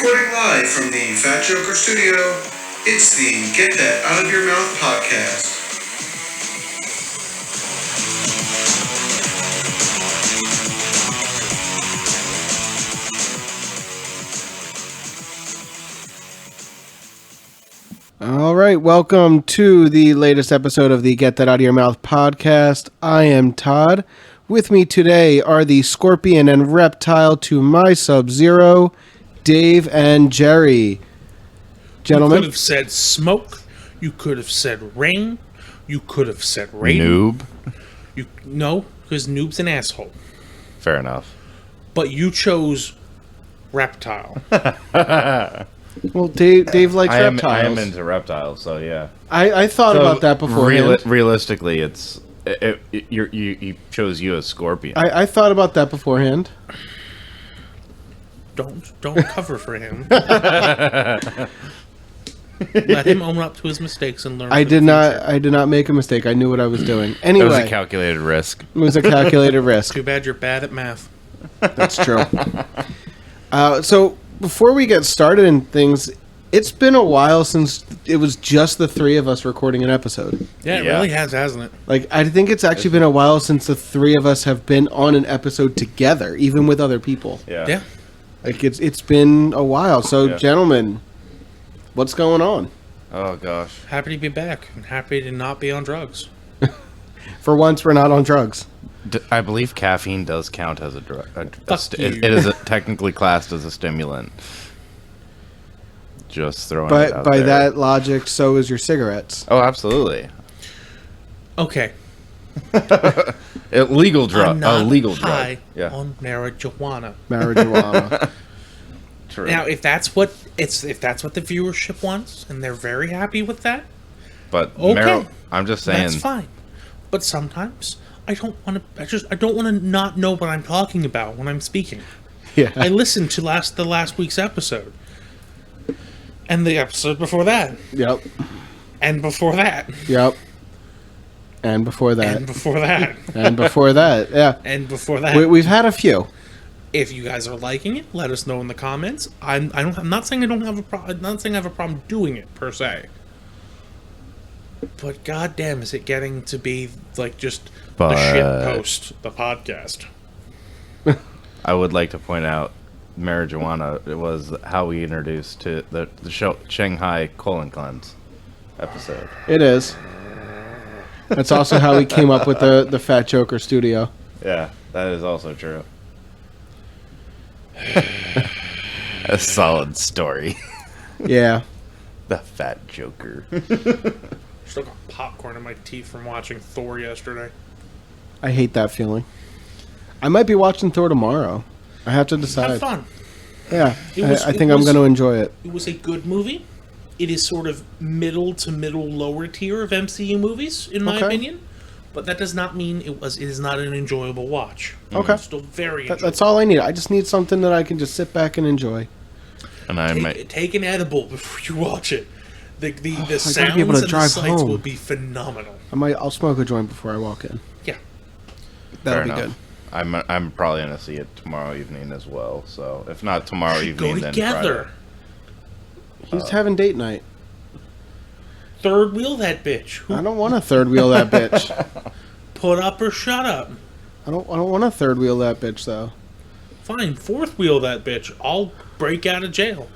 Recording live from the Fat Joker studio, it's the Get That Out of Your Mouth podcast. All right, welcome to the latest episode of the Get That Out of Your Mouth podcast. I am Todd. With me today are the Scorpion and Reptile to my Sub-Zero, Dave and Jerry. Gentlemen? You could have said smoke. You could have said rain. You could have said rain. Noob. No, because noob's an asshole. Fair enough. But you chose reptile. Well, Dave likes reptiles. I am into reptiles, so yeah. I thought about that beforehand. Realistically, you chose you as Scorpion. I thought about that beforehand. Don't cover for him. Let him own up to his mistakes and learn. I did not make a mistake. I knew what I was doing. Anyway, it was a calculated risk. It was a calculated risk. Too bad you're bad at math. That's true. So before we get started in things, it's been a while since it was just the three of us recording an episode. Yeah, it really has, hasn't it? Like, I think it's actually been a while since the three of us have been on an episode together, even with other people. Yeah. Like, it's been a while. So, Gentlemen, what's going on? Oh, gosh. Happy to be back and happy to not be on drugs. For once, we're not on drugs. I believe caffeine does count as a drug. It is technically classed as a stimulant. Just throwing it out By there. that logic, so is your cigarettes. Oh, absolutely. Okay. Illegal drug. I'm not Illegal high drug. Yeah. on marijuana. Marijuana. True. Now, if that's what the viewership wants, and they're very happy with that, But okay, I'm just saying. that's fine. But sometimes I don't want to not know what I'm talking about when I'm speaking. Yeah. I listened to the last week's episode, and the episode before that, Yep. and before that, Yep. And before that. and before that, And before that. Yeah. and before that. We've had a few. If you guys are liking it, let us know in the comments. I'm not saying I don't have a problem. I'm not saying I have a problem doing it per se. But goddamn, is it getting to be like just the shit post the podcast? I would like to point out marijuana. It was how we introduced to the Shanghai colon cleanse episode. It is. That's also how we came up with the Fat Joker studio. Yeah, that is also true. A solid story. Yeah. The Fat Joker. Still got popcorn in my teeth from watching Thor yesterday. I hate that feeling. I might be watching Thor tomorrow. I have to decide. Have fun. Yeah. I think I'm going to enjoy it. It was a good movie. It is sort of middle to middle lower tier of MCU movies, in my opinion. But that does not mean it is not an enjoyable watch. Okay. It's still very enjoyable. That's all I need. I just need something that I can just sit back and enjoy. And Take an edible before you watch it. The sounds gotta be able to and drive the sights home. will be phenomenal. I'll smoke a joint before I walk in. Yeah. That'll fair be enough. good. I'm probably gonna see it tomorrow evening as well. So if not tomorrow Go evening, then together. Friday. He's having date night. Third wheel that bitch. I don't want to third wheel that bitch. Put up or shut up. I don't want to third wheel that bitch though. Fine, fourth wheel that bitch. I'll break out of jail.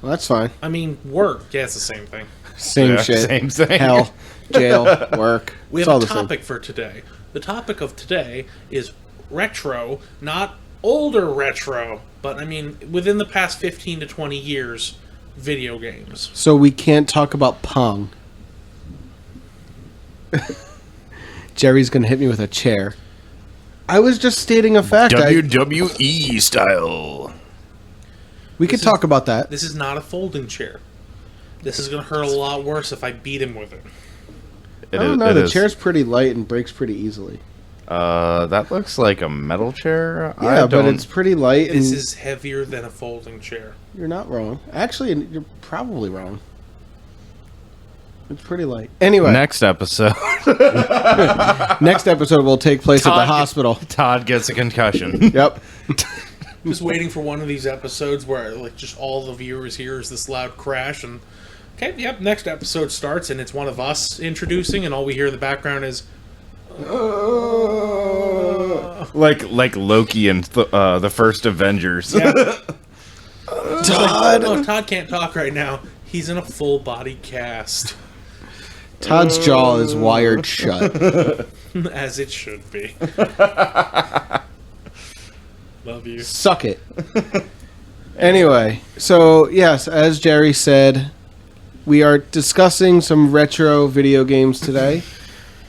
Well, that's fine. I mean, work. Yeah, it's the same thing. Same Yeah, shit. same thing. Hell, jail, work. We It's have all a the same. topic for today. The topic of today is retro, not older retro, but I mean, within the past 15 to 20 years, video games. So we can't talk about Pong. Jerry's gonna hit me with a chair. I was just stating a fact. WWE style. We could talk about that. This is not a folding chair. This is going to hurt a lot worse if I beat him with it. I don't know. The chair's pretty light and breaks pretty easily. That looks like a metal chair. Yeah, but it's pretty light. This and is heavier than a folding chair. You're not wrong. Actually, you're probably wrong. It's pretty light. Anyway, Next episode, next episode will take place at the hospital. Todd gets a concussion. Yep. Just waiting for one of these episodes where like just all the viewers hear is this loud crash and okay, yep, next episode starts and it's one of us introducing and all we hear in the background is like Loki and the first Avengers. yeah. Todd. Oh, Todd can't talk right now. He's in a full body cast. Todd's jaw is wired shut. As it should be. Love you. Suck it. Anyway, so yes, as Jerry said, we are discussing some retro video games today.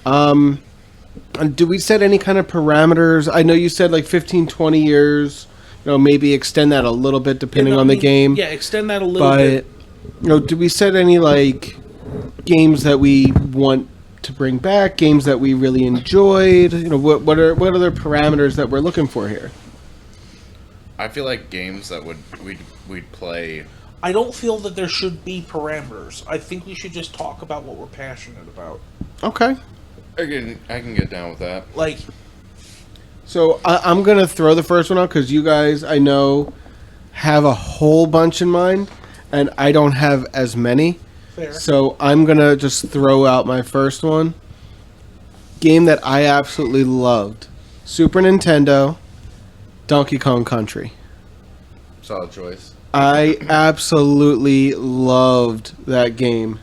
And do we set any kind of parameters? I know you said like 15, 20 years. You know, maybe extend that a little bit depending on the game. Yeah, extend that a little bit. But, you know, do we set any like games that we want to bring back? Games that we really enjoyed? You know, what are the parameters that we're looking for here? I feel like games that we'd play. I don't feel that there should be parameters. I think we should just talk about what we're passionate about. Okay. I can get down with that. Like, so I'm gonna throw the first one out because you guys, I know, have a whole bunch in mind, and I don't have as many. fair. So I'm gonna just throw out my first one. Game that I absolutely loved: Super Nintendo, Donkey Kong Country. Solid choice. I absolutely loved that game.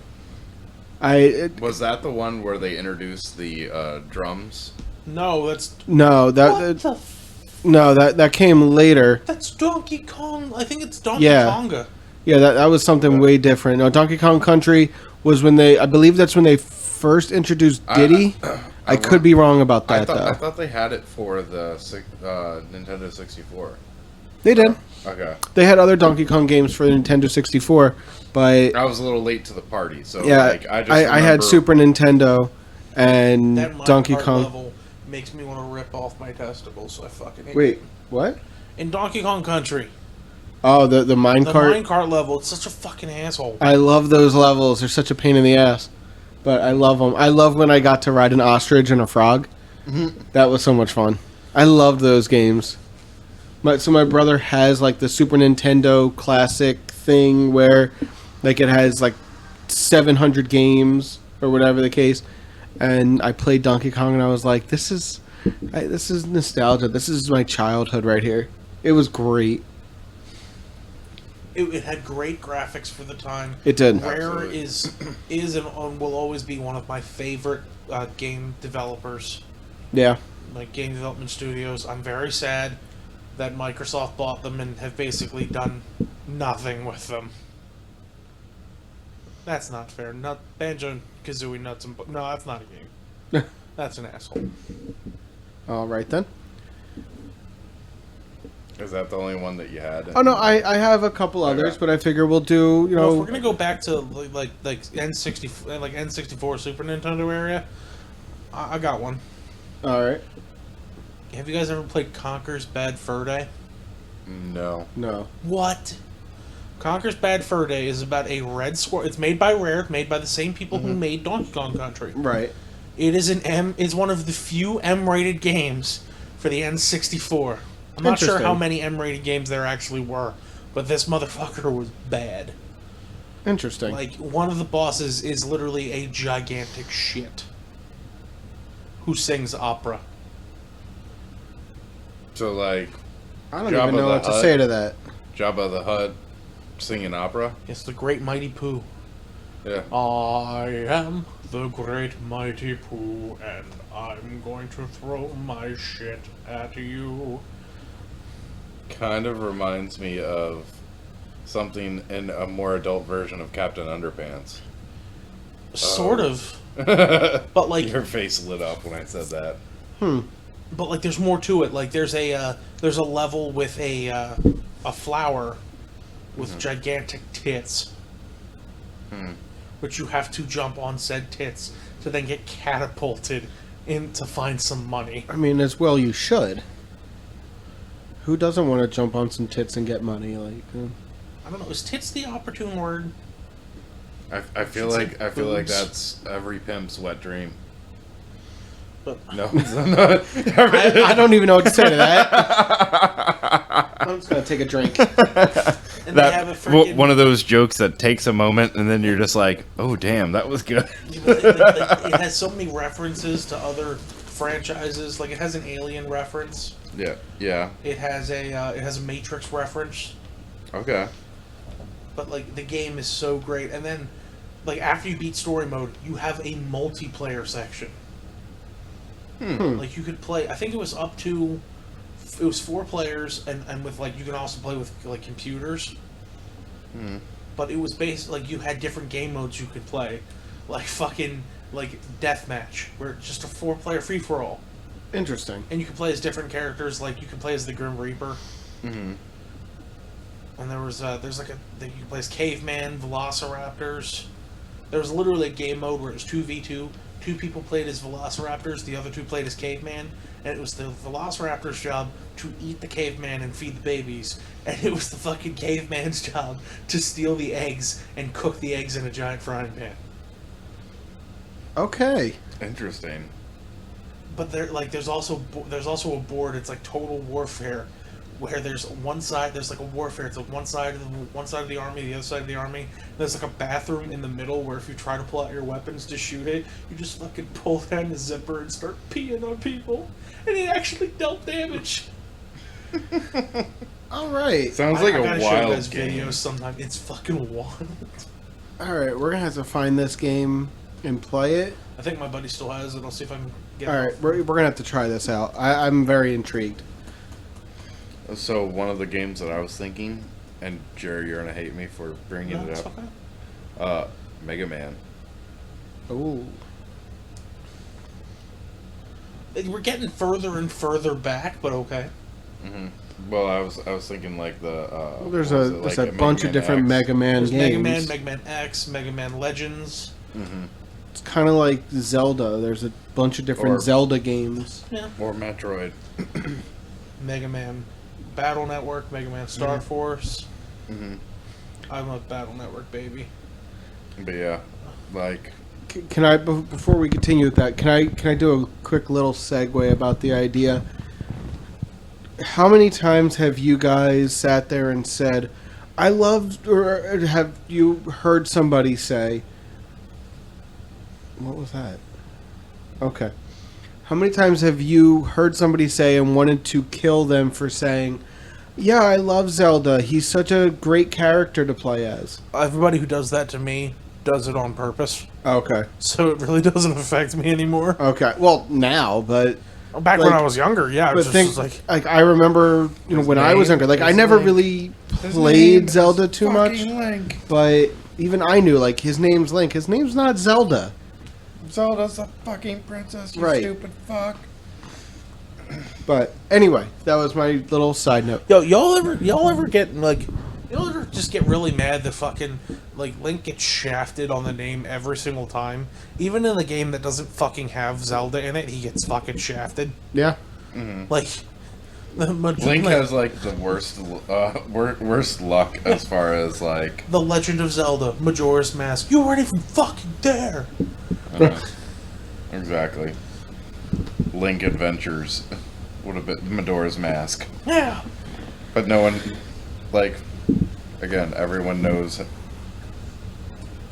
Was that the one where they introduced the drums? No, that's No, that came later. that's Donkey Kong. I think it's Donkey Yeah. Konga. Yeah, that was something way different. No, Donkey Kong Country was when I believe that's when they first introduced Diddy. I could be wrong about that, I though. thought they had it for the Nintendo 64. They did. Okay. They had other Donkey Kong games for the Nintendo 64, but I was a little late to the party, so yeah, like, I I had Super Nintendo and That Donkey minecart Kong. level makes me want to rip off my testicles. So I fucking hate Wait, it. what? In Donkey Kong Country, Oh, the the minecart. minecart level, it's such a fucking asshole. I love those levels. They're such a pain in the ass, but I love them. I love when I got to ride an ostrich and a frog. That was so much fun. I loved those games. So my brother has like the Super Nintendo Classic thing where like it has like 700 games or whatever the case, and I played Donkey Kong and I was like, this is nostalgia. This is my childhood right here. It was great. It had great graphics for the time. It did. Rare Absolutely. is and will always be one of my favorite game developers, Yeah. like game development studios. I'm very sad that Microsoft bought them and have basically done nothing with them. That's not fair. Not Banjo and Kazooie Nuts and no, that's not a game. That's an asshole. All right then. Is that the only one that you had? Oh no, I have a couple others, Okay. but I figure we'll do Well, if we're gonna go back to like N64 Super Nintendo area, I got one. All right. Have you guys ever played Conker's Bad Fur Day? No. No. What? Conker's Bad Fur Day is about a red squirrel. It's made by Rare, made by the same people who made Donkey Kong Country. Right. It is it's one of the few M-rated games for the N64. I'm not sure how Interesting. many M-rated games there actually were, but this motherfucker was bad. Interesting. Like, one of the bosses is literally a gigantic shit who sings opera. So like I don't Jabba even know the what to Hutt. say to that. Jabba the Hutt singing opera. It's the Great Mighty Pooh. Yeah. I am the Great Mighty Pooh, and I'm going to throw my shit at you. Kind of reminds me of something in a more adult version of Captain Underpants. Sort of. But like, Your face lit up when I said that. but like, there's more to it. Like, there's a level with a flower with gigantic tits, which you have to jump on said tits to then get catapulted in to find some money. I mean, as well you should. Who doesn't want to jump on some tits and get money? Like, I don't know. Is tits the opportune word? I feel It's like like I feel like boobs. that's every pimp's wet dream. But No, it's not. I don't even know what to say to that. I'm just gonna take a drink. And they have a freaking... One of those jokes that takes a moment, and then you're just like, "Oh, damn, that was good." It has so many references to other franchises. Like, it has an Alien reference. Yeah. It has a Matrix reference. Okay. But like, the game is so great. And then, like, after you beat story mode, you have a multiplayer section. Like, you could play. I think it was up to. It was 4 players, and with, like, you can also play with, like, computers. But it was based, like, you had different game modes you could play. Like, fucking, like, deathmatch, where it's just a 4-player free-for-all. Interesting. And you can play as different characters, like, you can play as the Grim Reaper. And there's like you can play as Caveman, Velociraptors. There was literally a game mode where it was 2v2. 2 people played as Velociraptors, the other 2 played as Caveman, and it was the Velociraptor's job to eat the Caveman and feed the babies, and it was the fucking Caveman's job to steal the eggs and cook the eggs in a giant frying pan. Okay. Interesting. But there's also a board. It's like Total Warfare, where there's like a warfare. It's like one side of the army, the other side of the army. There's like a bathroom in the middle where if you try to pull out your weapons to shoot it, you just fucking pull down the zipper and start peeing on people, and it actually dealt damage. All right. Sounds like I a gotta show you wild guys game. videos sometime. It's fucking wild. All right, we're gonna have to find this game and play it. I think my buddy still has it. I'll see if I can get it. All right, we're gonna have to try this out. I'm very intrigued. So one of the games that I was thinking, and Jerry, you're gonna hate me for bringing it up. Okay. Mega Man. Ooh. We're getting further and further back, but okay. Well, I was thinking like the. Well, there's what a was it, like bunch of different X? Mega Man There's games. Mega Man X, Mega Man Legends. It's kind of like Zelda. There's a bunch of different Or- Zelda games. Yeah. Or Metroid. Mega Man Battle Network, Mega Man Star Force. I'm a Battle Network baby. But yeah, like. Can I before we continue with that? Can I do a quick little segue about the idea? How many times have you guys sat there and said, "I loved," or have you heard somebody say, "What was that?" Okay. How many times have you heard somebody say and wanted to kill them for saying, "Yeah, I love Zelda. He's such a great character to play as"? Everybody who does that to me does it on purpose. Okay. So it really doesn't affect me anymore. Okay. Well, now, but Back when like- I was younger, yeah. but It think was just like, I remember, when I was younger, like I never really played Zelda too much, Link. but even I knew like his name's Link. His name's not Zelda. Zelda's a fucking princess, you Right. stupid fuck. But anyway, that was my little side note. yo, y'all ever get like, y'all ever just get really mad that fucking like Link gets shafted on the name every single time, even in a game that doesn't fucking have Zelda in it, he gets fucking shafted. Yeah. Like, Link has like the worst luck as far as like. The Legend of Zelda, Majora's Mask. You weren't even fucking there. Exactly. Link Adventures would have been Majora's Mask. Yeah. But no one, like, again, everyone knows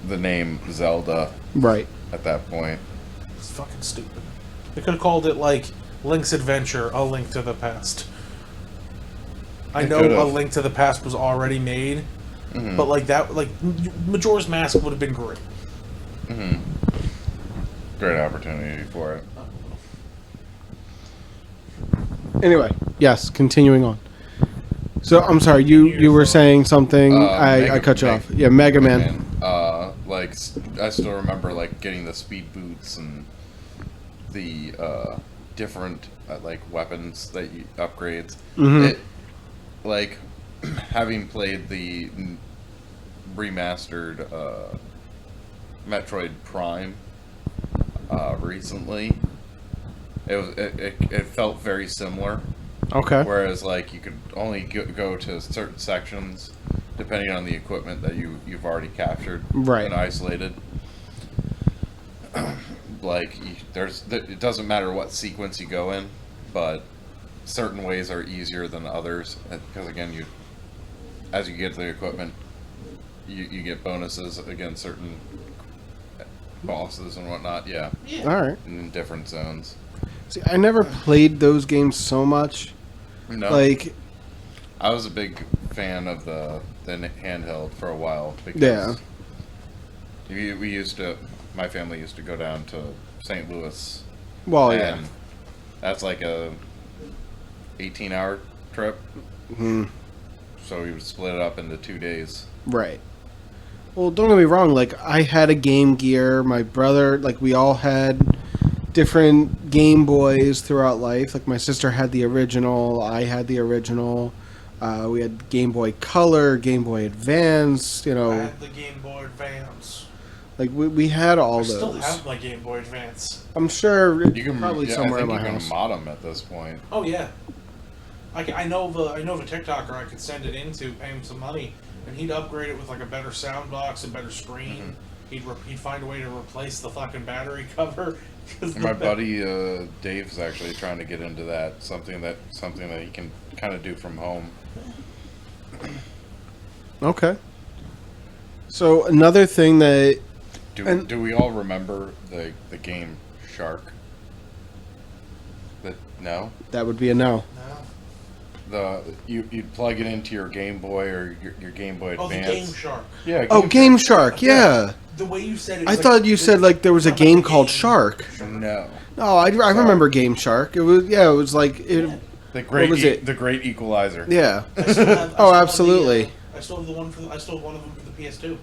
the name Zelda Right. at that point. It's fucking stupid. They could have called it like Link's Adventure: A Link to the Past. I They know could've. A Link to the Past was already made, but like that, like Majora's Mask would have been great. Great opportunity for it. Anyway, yes. Continuing on. So I'm sorry. You were saying something. I cut you off. Yeah, Mega Man. Like, I still remember like getting the speed boots and the different like weapons that you upgrades. It, like, having played the remastered Metroid Prime recently, it felt very similar. Okay. Whereas, like, you could only go to certain sections depending on the equipment that you've already captured Right. and isolated. Like, it doesn't matter what sequence you go in, but certain ways are easier than others because again, as you get the equipment, you get bonuses against certain bosses and whatnot. Yeah, Yeah. All right. in different zones. See, I never played those games so much. No, Like, I was a big fan of the handheld for a while because yeah. we used to. My family used to go down to St. Louis. Well, And that's like a 18-hour trip. Hmm. So we would split it up into 2 days. Right. Well, don't get me wrong. Like, I had a Game Gear. My brother, like, we all had different Game Boys throughout life. Like, my sister had the original. I had the original. We had Game Boy Color, Game Boy Advance. You I know, had the Game Boy Advance. like we had all I those. still have my Game Boy Advance. I'm sure it's You can probably yeah, somewhere I in think my you house. can mod them at this point. Oh yeah. I know of a TikToker I could send it into, pay him some money, and he'd upgrade it with like a better sound box, a better screen. He'd find a way to replace the fucking battery cover. My buddy Dave's actually trying to get into that. Something that he can kind of do from home. Okay. So another thing that Do we all remember the game Shark? No. that would be a no. No. You'd plug it into your Game Boy or your Game Boy Oh, Advance. the Game Shark. Yeah. Oh, Game Shark. Yeah. The way you said it. I thought you said like there was a game called Shark. No. No, I remember Game Shark. It was like it. Yeah. The great was it? The Great Equalizer. Yeah. I still have, Oh, absolutely. I still have the one I still have one of them for the PS2.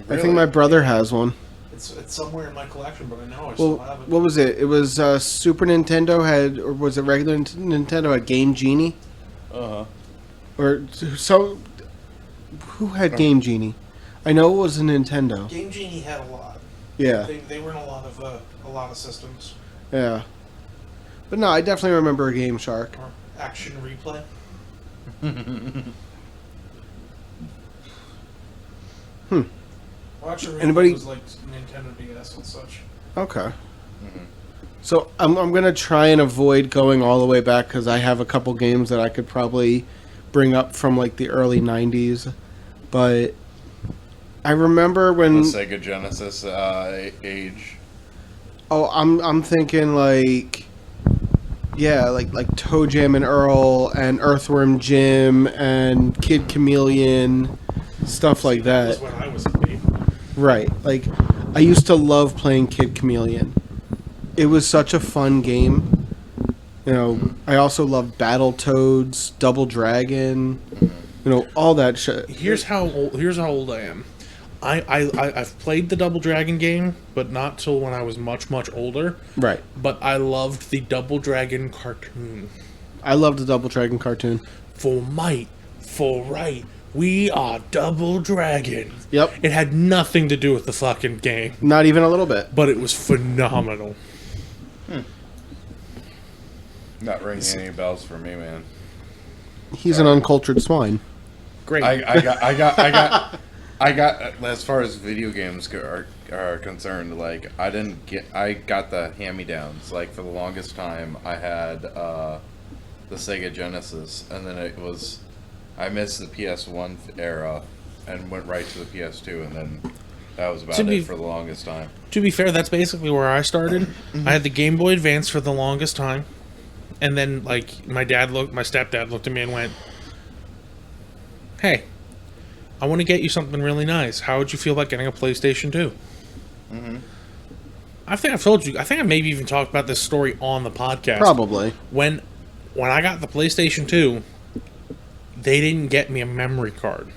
I think my brother has one. It's somewhere in my collection, but I know I still Well, have it. what was it? It was Super Nintendo had, or was it regular Nintendo had Game Genie? Uh huh. Or so, who had Game Genie? I know it was a Nintendo. Game Genie had a lot. Yeah, They were in a lot of systems. yeah. But no, I definitely remember a Game Shark. Or Action Replay. Well, Action Replay Anybody- was like Nintendo DS and such. Okay. So I'm gonna try and avoid going all the way back because I have a couple games that I could probably bring up from like the early '90s, but I remember The when. Sega Genesis age. Oh, I'm thinking like, yeah, like Toe Jam and Earl and Earthworm Jim and Kid Chameleon, stuff like That was that. when I was a baby. Right. Like, I used to love playing Kid Chameleon. It was such a fun game. You know, I also loved Battletoads, Double Dragon, you know, all that shit. Here's how old I am. I've played the Double Dragon game, but not till when I was much older. Right. But I loved the Double Dragon cartoon. I loved the Double Dragon cartoon. For might, for right, we are Double Dragon. Yep. It had nothing to do with the fucking game, Not even a little bit. but it was phenomenal. Not ringing any bells for me, man. He's an uncultured swine. Great. I got. As far as video games are concerned, like I got the hand-me-downs. Like for the longest time, I had the Sega Genesis, and then I missed the PS1 era and went right to the PS2, and then that was about it for the longest time. To be fair, that's basically where I started. I had the Game Boy Advance for the longest time, and then like my stepdad looked at me and went, "Hey, I want to get you something really nice. How would you feel about getting a PlayStation 2?" I think I've told you. I think I maybe even talked about this story on the podcast. Probably. When I got the PlayStation 2, they didn't get me a memory card.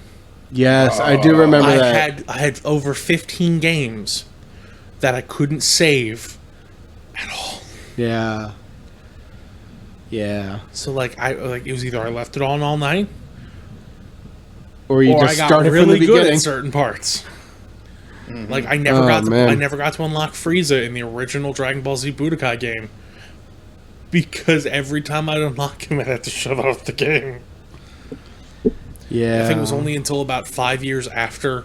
Yes, I do remember that. I had over 15 games that I couldn't save at all. Yeah. Yeah. So it was either I left it on all night, Or you or just I got started really from the good beginning. at certain parts. Like I Oh, man. never got to unlock Frieza in the original Dragon Ball Z Budokai game because every time I'd unlock him, I'd have to shut off the game. Yeah. I think it was only until about 5 years after.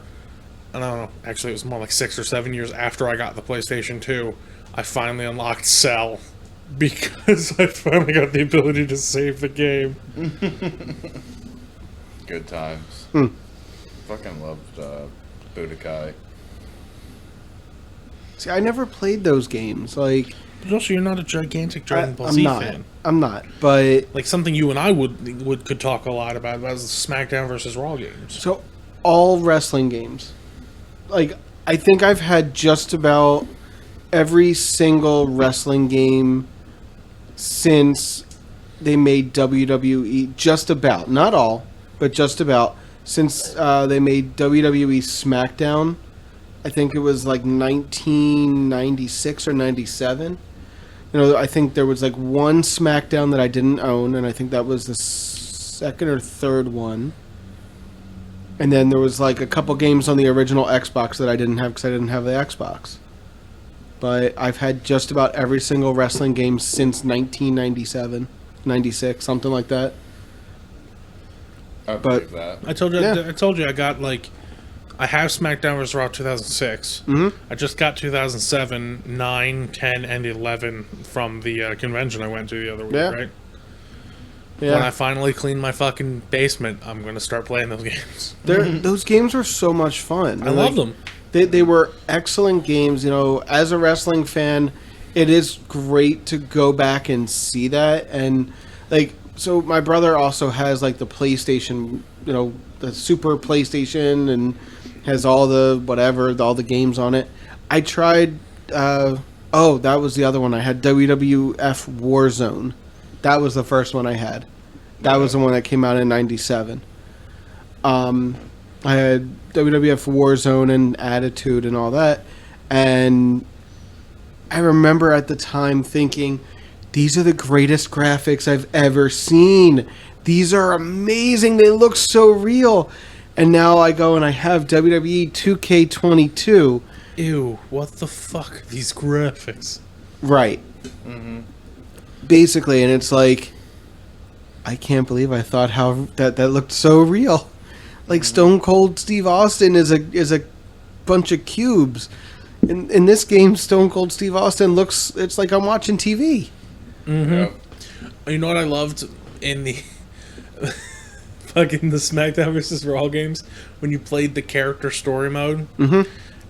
I don't know. Actually, it was more like 6 or 7 years after I got the PlayStation 2. I finally unlocked Cell. Because I finally got the ability to save the game. Good times. Fucking loved Budokai. See, I never played those games. Like, But also, you're not a gigantic Dragon Ball I'm Z not. fan. I'm not. But Like something you and I could talk a lot about was the SmackDown versus Raw games. so all wrestling games. Like, I think I've had just about every single wrestling game since they made WWE. Just about, not all, but just about since they made WWE SmackDown. I think it was like 1996 or 97. You know, I think there was like one SmackDown that I didn't own, and I think that was the second or third one. And then there was like a couple games on the original Xbox that I didn't have because I didn't have the Xbox. But I've had just about every single wrestling game since 1997, 96, something like that. I But- believe that. I told you. Yeah. I told you I got like. I have SmackDown vs. Raw 2006. Mm-hmm. I just got 2007, 9, 10, and 11 from the convention I went to the other week, Yeah. right? Yeah. When I finally clean my fucking basement, I'm going to start playing those games. Those games were so much fun. I love them. They were excellent games. You know, as a wrestling fan, it is great to go back and see that. And like, so my brother also has like the PlayStation, you know, the Super PlayStation, and has all the whatever, all the games on it. I tried. That was the other one. I had WWF Warzone. That was the first one I had. That was the one that came out in '97. I had WWF Warzone and Attitude and all that, and I remember at the time thinking, these are the greatest graphics I've ever seen. These are amazing. They look so real. And now I go and I have WWE 2K22. Ew, what the fuck? These graphics. Right. Basically, and it's like, I can't believe I thought how that looked so real. Like Stone Cold Steve Austin is a bunch of cubes. In this game, Stone Cold Steve Austin looks, it's like I'm watching TV. Yep. You know what I loved in the fucking the SmackDown vs. Raw games when you played the character story mode, and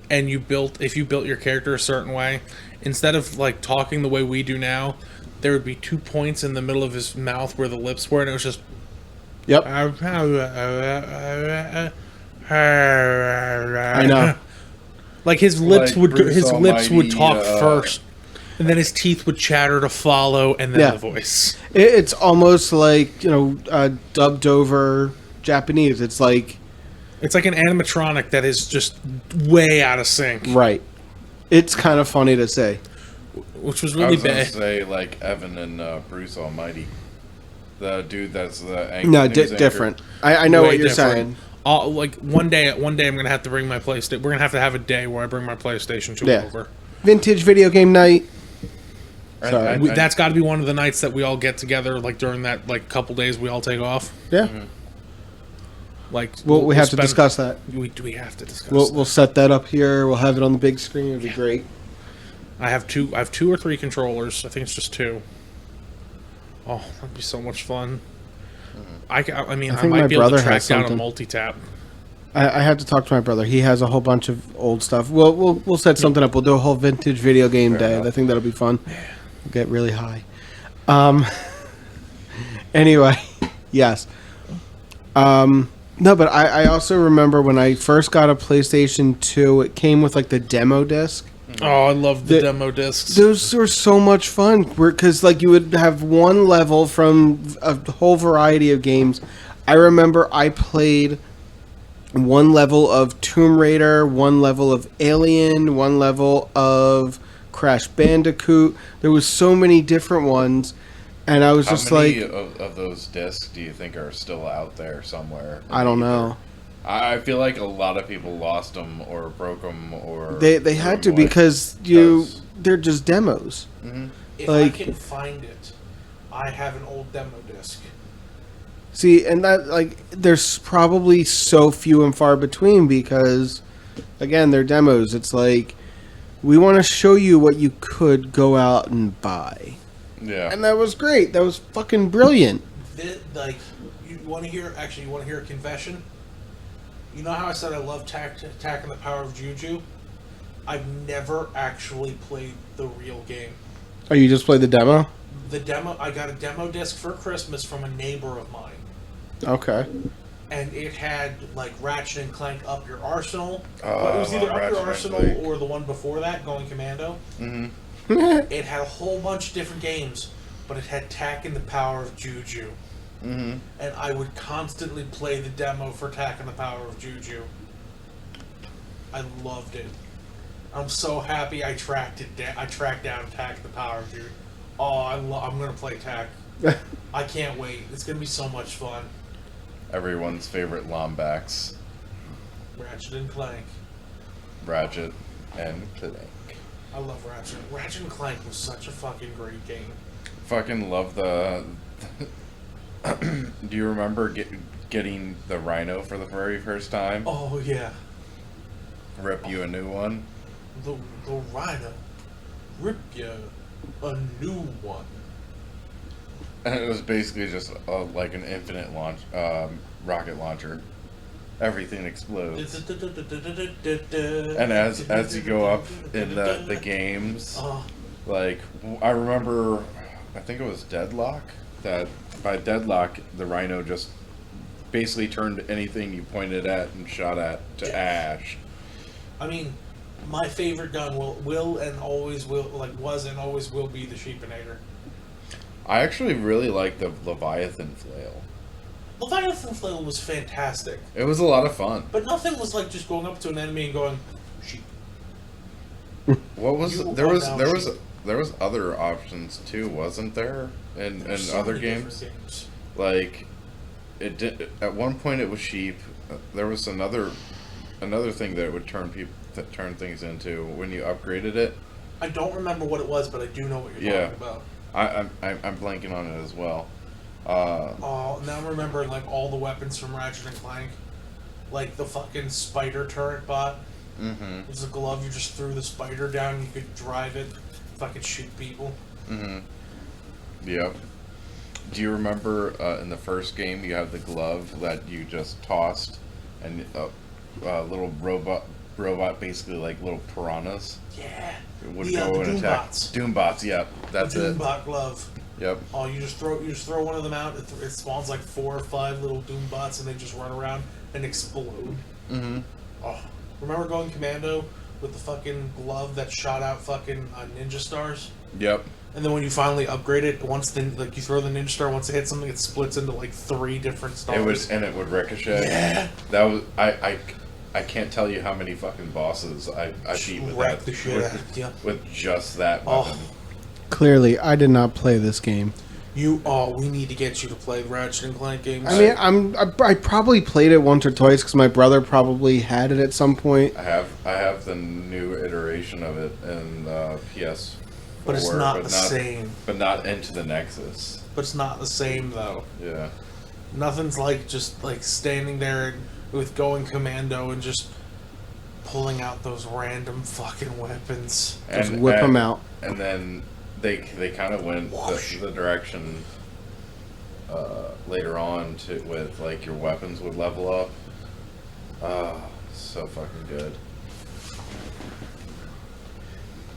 if you built your character a certain way, instead of like talking the way we do now, there would be 2 points in the middle of his mouth where the lips were, and it was just Yep. I know. Like his lips Like would Bruce his lips would talk Almighty, first, and then his teeth would chatter to follow, and then Yeah. the voice. It's almost like, you know, dubbed over Japanese. It's like, It's like an animatronic that is just way out of sync, right. It's kind of funny to say. which was I really was gonna bad. say like Evan and Bruce Almighty, the dude that's the news No, anchor. different. I know Way what you're different. saying. Like one day I'm gonna have to bring my PlayStation. We're gonna have a day where I bring my PlayStation 2 Yeah. over. Vintage video game night. Sorry. And- That's got to be one of the nights that we all get together, like during that like couple days we all take off. Yeah. Like Well, we have to spend- discuss that. We have to discuss. We'll set that up here. We'll have it on the big screen. It'll be great. I have two or three controllers. I think it's just two. Oh, that'd be so much fun. I mean, I I think might my be able to brother track has down a something. multi-tap. I have to talk to my brother. He has a whole bunch of old stuff. We'll set something up. We'll do a whole vintage video game day. enough. I think that'll be fun. We'll get really high. Anyway, yes. No, but I also remember when I first got a PlayStation 2, it came with like the demo disc. Oh, I love the The- demo discs. Those were so much fun because like you would have one level from a whole variety of games. I remember I played one level of Tomb Raider, one level of Alien, one level of Crash Bandicoot. There was so many different ones, and I was How just many like, of those discs do you think are still out there somewhere? I don't know. I feel like a lot of people lost them or broke them or They had to threw 'em away. because Because- they're just demos. If Like- I can find it, I have an old demo disc. See, and that like there's probably so few and far between because again, they're demos. It's like we want to show you what you could go out and buy. Yeah. And that was great. That was fucking brilliant. Like, you want to hear a confession? You know how I said I love Attack and the Power of Juju? I've never actually played the real game. Oh, you just played the demo? I got a demo disc for Christmas from a neighbor of mine. Okay. And it had, like, Ratchet and Clank Up Your Arsenal. Oh, It was either Up Ratchet Your and Arsenal Clank. or the one before that, Going Commando. Mm-hmm. It had a whole bunch of different games, but it had Attack and the Power of Juju. Mm-hmm. And I would constantly play the demo for Attack and the Power of Juju. I loved it. I'm so happy I tracked down Attack and the Power of Juju. Oh, I'm gonna play Attack. I can't wait. It's gonna be so much fun. Everyone's favorite Lombax, Ratchet and Clank. Ratchet and Clank. I love Ratchet. Ratchet and Clank was such a fucking great game. Fucking love the. Do you remember getting the Rhino for the very first time? Oh yeah, Rip you a new one. the Rhino, rip you a new one. And it was basically just like an infinite launch rocket launcher. Everything explodes. And as you go up in the games, like I remember, I think it was Deadlock. That by Deadlock, the Rhino just basically turned anything you pointed at and shot at to ash. I mean, my favorite gun was and always will be the Sheepinator. I actually really like the Leviathan flail. Leviathan Flail was fantastic, It was a lot of fun. but nothing was like just going up to an enemy and going, sheep. What was You there are was now there was sheep. there was other options too, wasn't there? In There's so other many games, different games. like it did. At one point, it was sheep. There was another thing that would turn things into when you upgraded it. I don't remember what it was, but I do know what you're Yeah. talking about. I'm blanking on it as well. Oh, now I'm remembering like all the weapons from Ratchet and Clank, like the fucking spider turret bot. Mm-hmm. It was a glove. You just threw the spider down. You could drive it, fucking shoot people. Mm-hmm. Yep. Do you remember in the first game you have the glove that you just tossed, and little robot basically like little piranhas Yeah. would the go and attack. Doombots. Doombots. Yep. That's the it. Doombot glove. Yep. Oh, you just throw one of them out. It spawns like 4 or 5 little Doombots, and they just run around and explode. Mm-hmm. Oh, remember Going Commando with the fucking glove that shot out fucking ninja stars? Yep. And then when you finally upgrade it, you throw the ninja star, once it hits something, it splits into like 3 different stars. It would ricochet. Yeah. That was I can't tell you how many fucking bosses I beat with Wreck that. the shit out of you. With just that Oh. weapon. Clearly, I did not play this game. We need to get you to play Ratchet and Clank games. I mean, I probably played it once or twice because my brother probably had it at some point. I have the new iteration of it in PS4, but it's not same. But not into the Nexus. But it's not the same though. Yeah. Nothing's like just like standing there with Going Commando and just pulling out those random fucking weapons. Just whip them out. And then they kind of went the direction later on with like your weapons would level up. So fucking good.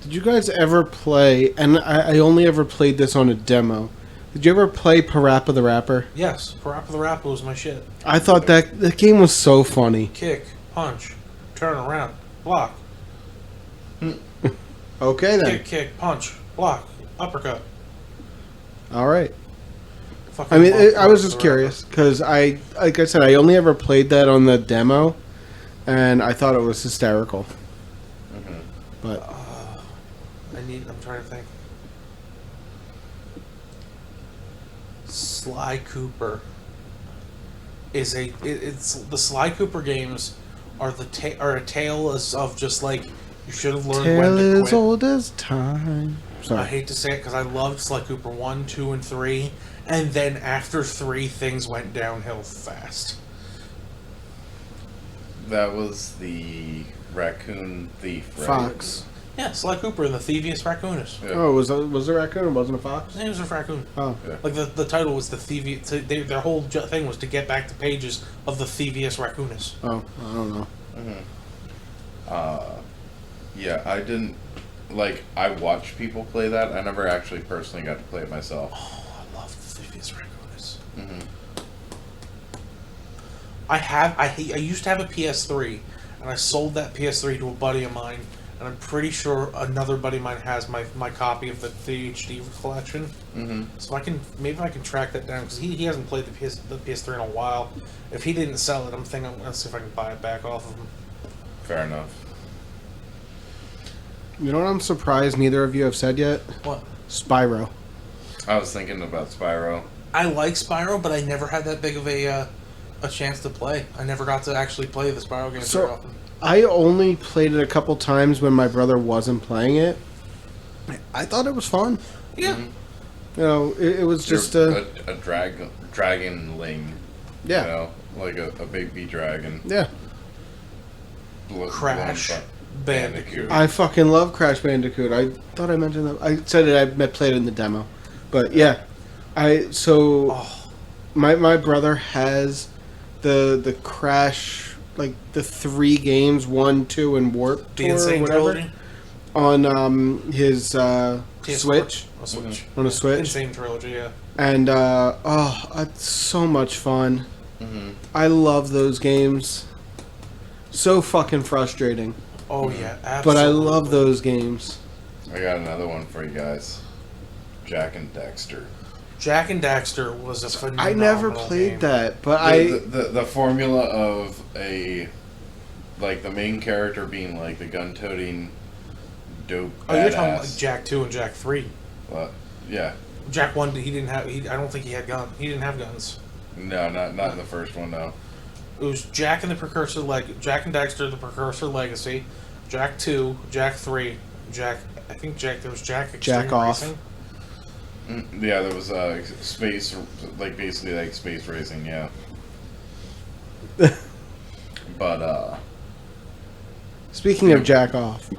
Did you guys ever play, and I only ever played this on a demo, did you ever play Parappa the Rapper? Yes, Parappa the Rapper was my shit. I thought that game was so funny. Kick, punch, turn around, block. Okay then. Kick, punch, block, uppercut. Alright. Fucking I mean, love I was Parappa just the curious, because like I said, I only ever played that on the demo, and I thought it was hysterical. Mm-hmm. But Rapper. I'm trying to think. Sly Cooper is it's the Sly Cooper games are a tale of just like you should have learned when tale to as quit. old as time. Sorry. I hate to say it because I loved Sly Cooper 1, 2, and 3, and then after 3 things went downhill fast. That was the raccoon thief, right? Fox. Yeah, Sly Cooper and the Thievius Raccoonus. Yeah. Oh, was a raccoon? It wasn't a fox? His name was a raccoon. Oh. Yeah. Like the title was the Thievius. Their whole thing was to get back the pages of the Thievius Raccoonus. Oh, I don't know. Yeah, I didn't like. I watched people play that. I never actually personally got to play it myself. Oh, I love the Thievius Raccoonus. Mm-hmm. I used to have a PS3, and I sold that PS3 to a buddy of mine, and I'm pretty sure another buddy of mine has my copy of the HD collection. Mm-hmm. So maybe I can track that down, because he hasn't played the PS3 in a while. If he didn't sell it, I'm gonna see if I can buy it back off of him. Fair enough. You know what I'm surprised neither of you have said yet? What? Spyro. I was thinking about Spyro. I like Spyro, but I never had that big of a chance to play. I never got to actually play the Spyro games very often. I only played it a couple times when my brother wasn't playing it. I thought it was fun. Yeah. Mm-hmm. You know, it was just a dragonling. yeah, You know, like a baby dragon. yeah. Crash Bandicoot. I fucking love Crash Bandicoot. I thought I mentioned that. I said it. I played it in the demo, but yeah, my brother has the Crash, like the 3 games, 1, 2, and Warp The Tour or Insane whatever, Trilogy. on his PS4. Switch. A Switch. On a Switch. Insane Trilogy, yeah. And it's so much fun. Mm-hmm. I love those games. So fucking frustrating, Oh yeah, absolutely. but I love those games. I got another one for you guys. Jack and Dexter. Jack and Daxter was a phenomenal I never played game. that, but The formula of the main character being like the gun-toting dope Oh, you're talking badass. like Jack 2 and Jack 3. Yeah. Jack 1, he didn't have. I don't think he had gun. He didn't have guns. No, not in the first one. No. It was Jack and Jack and Daxter, the Precursor Legacy. Jack 2, Jack 3, Jack. I think There was Jack Extreme Jack Off. Racing. Yeah, there was space, basically like space racing. Yeah. But speaking of Jack Off,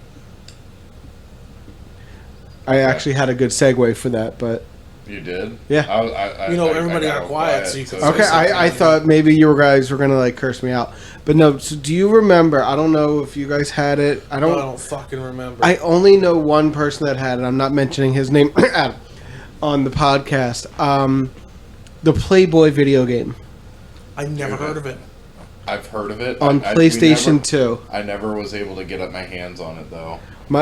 I actually had a good segue for that, but you did. Yeah. I Everybody got quiet, so you could. okay, I thought maybe you guys were gonna like curse me out, but no. So do you remember? I don't know if you guys had it. I I don't. don't fucking remember. I only know one person that had it. I'm not mentioning his name on the podcast. The Playboy video game I never heard of it. I've heard of it on we PlayStation never- 2. I never was able to get up my hands on it though.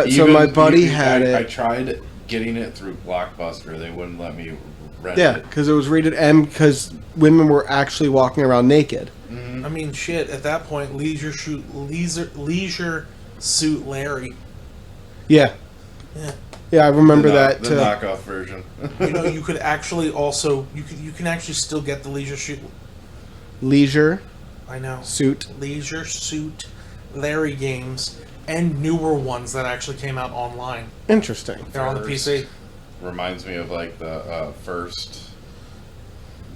So my buddy had I it. tried getting it through Blockbuster. They wouldn't let me rent Yeah, it. because it was rated M because women were actually walking around naked. I mean, shit. At that point, Leisure Suit Larry. Yeah. Yeah. Yeah, I remember that The too. knockoff version. You know, you could actually also you can actually still get the Leisure Suit. Leisure I know. Suit. Leisure Suit Larry games and newer ones that actually came out online. Interesting. They're on the PC. Reminds me of like the first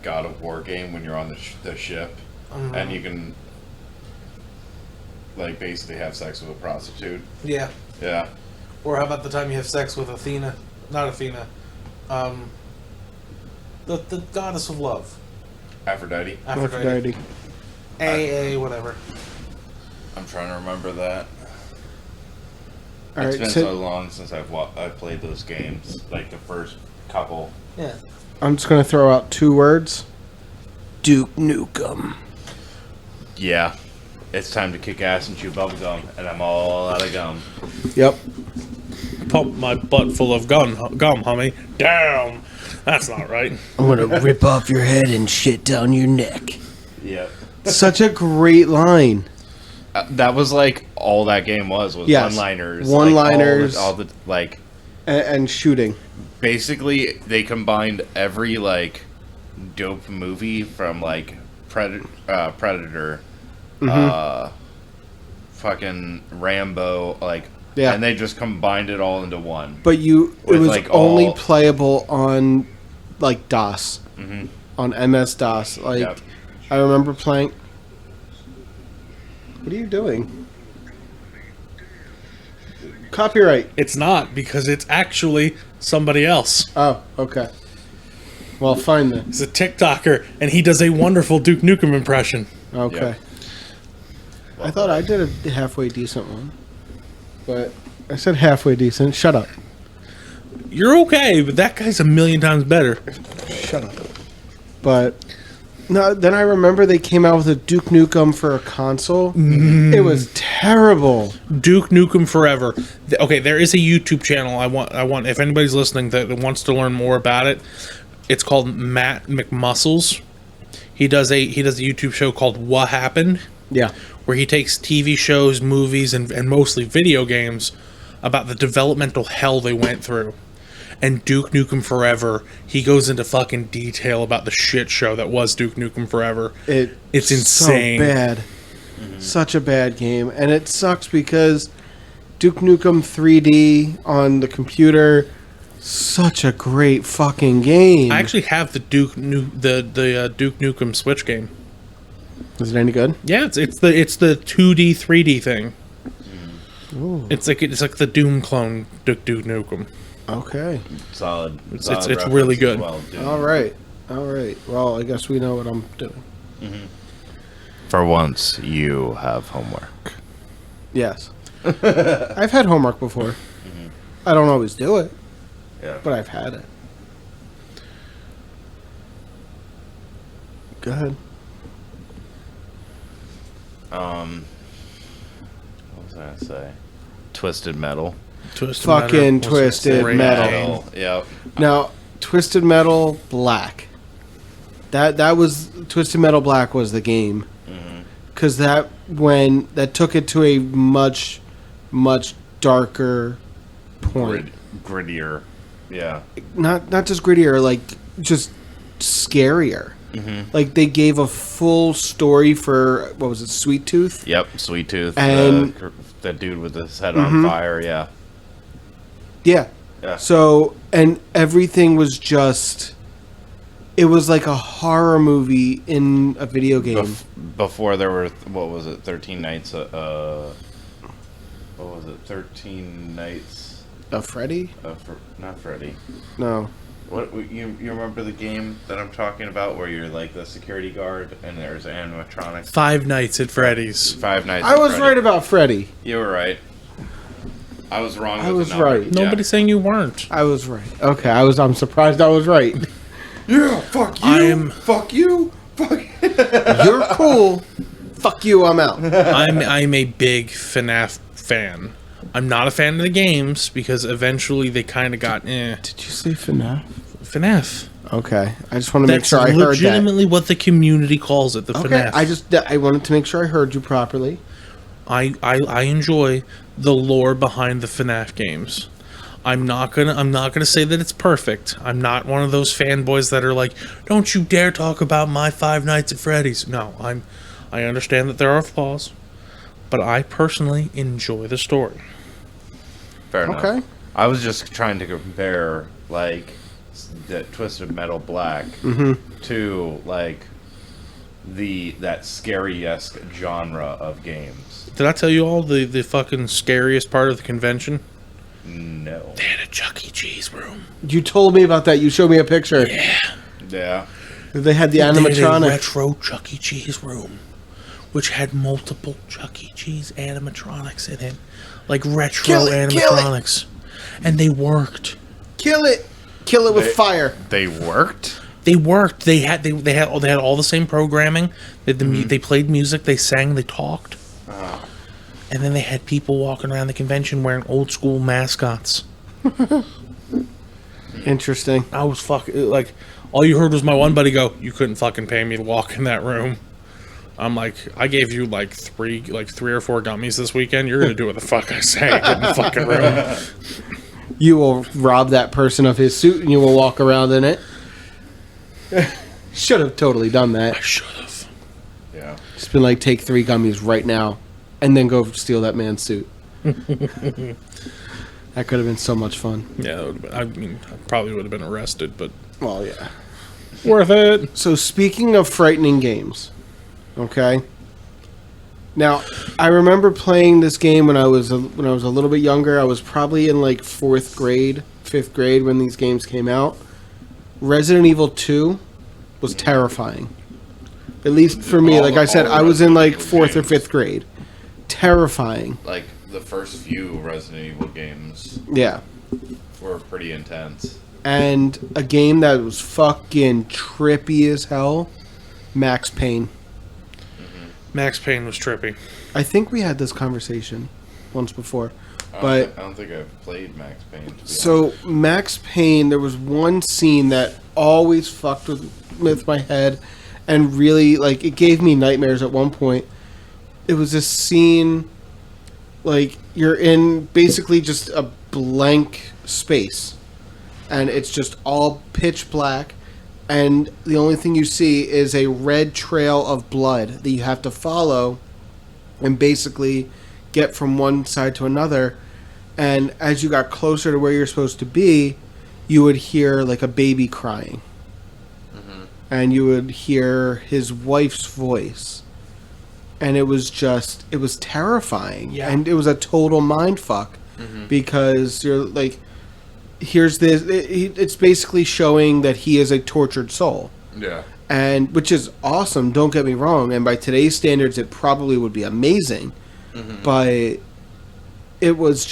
God of War game when you're on the ship and you can like basically have sex with a prostitute. Yeah. Yeah. Or how about the time you have sex with Athena? Not Athena. The goddess of love. Aphrodite. Aphrodite. AA, whatever. I'm trying to remember that. All It's right, been so so long since I've played those games, like the first couple. Yeah. I'm just gonna throw out 2 words. Duke Nukem. Yeah, it's time to kick ass and chew bubblegum, and I'm all out of gum. Yep. Pump my butt full of gum, homie. Damn, that's not right. I'm gonna rip off your head and shit down your neck. Yep. Such a great line. That was like all that game was Yes. one-liners. One-liners. Like, all the like. And shooting. Basically, they combined every like dope movie from like Predator, fucking Rambo, like, Yeah. and they just combined it all into one. But it With, was like, only all- playable on like DOS. Mhm. On MS DOS. Like Yep. I remember playing. What are you doing? Copyright. It's not, because it's actually somebody else. Oh, okay. Well, fine then. He's a TikToker, and he does a wonderful Duke Nukem impression. Okay. Yep. I thought I did a halfway decent one. But I said halfway decent. Shut up. You're okay, but that guy's a million times better. Shut up. But no, then I remember they came out with a Duke Nukem for a console. It was terrible. Duke Nukem Forever. Okay, there is a YouTube channel. I want if anybody's listening that wants to learn more about it. It's called Matt McMuscles. He does a YouTube show called What Happened, Yeah. where he takes TV shows, movies, and mostly video games about the developmental hell they went through. And Duke Nukem Forever, he goes into fucking detail about the shit show that was Duke Nukem Forever. It's insane. So bad. Such a bad game. And it sucks because Duke Nukem 3D on the computer, such a great fucking game. I actually have the Duke Nukem Switch game. Is it any good? Yeah, it's the 2D 3D thing. Ooh. It's like the Doom clone Duke Nukem. Okay. Solid. It's reference really as good. well, dude. All right. Well, I guess we know what I'm doing. For once, you have homework. Yes. I've had homework before. I don't always do it, Yeah. but I've had it. Go ahead. What was I gonna say? Twisted Metal. Fucking Twisted great Metal. game. Yep. Now, Twisted Metal Black. That was Twisted Metal Black was the game, because that took it to a much darker point. Grittier. Yeah. Not just grittier, like just scarier. Like they gave a full story for what was it, Sweet Tooth? Yep. Sweet Tooth. And- that dude with his head on fire. Yeah. Yeah. Yeah. So, and everything was just. It was like a horror movie in a video game. Before there were, what was it, 13 Nights, what was it, 13 Nights A Freddy? Not Freddy. No. What, you remember the game that I'm talking about where you're like the security guard and there's animatronics? Five Nights at Freddy's. Five Nights I at was Freddy. right about Freddy. You were right. I was wrong. I with was the number. right. Yeah. Nobody's saying you weren't. I was right. Okay, I'm surprised I was right. Yeah, fuck you. Fuck you. Fuck. You're cool. Fuck you. I'm out. I'm a big FNAF fan. I'm not a fan of the games because eventually they kind of got Did you say FNAF? FNAF. Okay, I just want to make That's sure I heard that. legitimately what the community calls it. The Okay, FNAF. I wanted to make sure I heard you properly. I enjoy the lore behind the FNAF games. I'm not gonna say that it's perfect. I'm not one of those fanboys that are like, "Don't you dare talk about my Five Nights at Freddy's." No, I understand that there are flaws, but I personally enjoy the story. Fair enough. Okay. I was just trying to compare like the Twisted Metal Black to like that scary-esque genre of games. Did I tell you all the fucking scariest part of the convention? No. They had a Chuck E. Cheese room. You told me about that. You showed me a picture. Yeah. They had the They had a animatronic. retro Chuck E. Cheese room, which had multiple Chuck E. Cheese animatronics in it, like retro Kill it, kill it. animatronics, and they worked. Kill it with fire. They worked? They worked. They had all the same programming. They played music. They sang. They talked. And then they had people walking around the convention wearing old school mascots. Interesting. I was fucking like, all you heard was my one buddy go, "You couldn't fucking pay me to walk in that room." I'm like, I gave you like three or four gummies this weekend. You're gonna do what the fuck I say. Get in the fucking room. You will rob that person of his suit and you will walk around in it. Should have totally done that. I should have. Yeah. Just been like, take 3 gummies right now and then go steal that man's suit. That could have been so much fun. Yeah, that would've been, I mean, I probably would have been arrested, but Well, yeah. worth it. So speaking of frightening games, okay? Now, I remember playing this game when I was a little bit younger. I was probably in like 4th grade, 5th grade when these games came out. Resident Evil 2 was terrifying. At least for me, like I said, I was in like 4th or 5th grade. Terrifying. Like the first few Resident Evil games Yeah. were pretty intense. And a game that was fucking trippy as hell, Max Payne. Max Payne was trippy. I think we had this conversation once before. I But don't think I've played Max Payne. To be so honest. Max Payne, there was one scene that always fucked with my head and really, like, it gave me nightmares at one point. It was this scene, like, you're in basically just a blank space. And it's just all pitch black. And the only thing you see is a red trail of blood that you have to follow and basically get from one side to another. And as you got closer to where you're supposed to be, you would hear like a baby crying. And you would hear his wife's voice. And it was terrifying. Yeah. And it was a total mind fuck. Because you're like, here's this, it's basically showing that he is a tortured soul. Yeah. And which is awesome, don't get me wrong, and by today's standards it probably would be amazing. But it was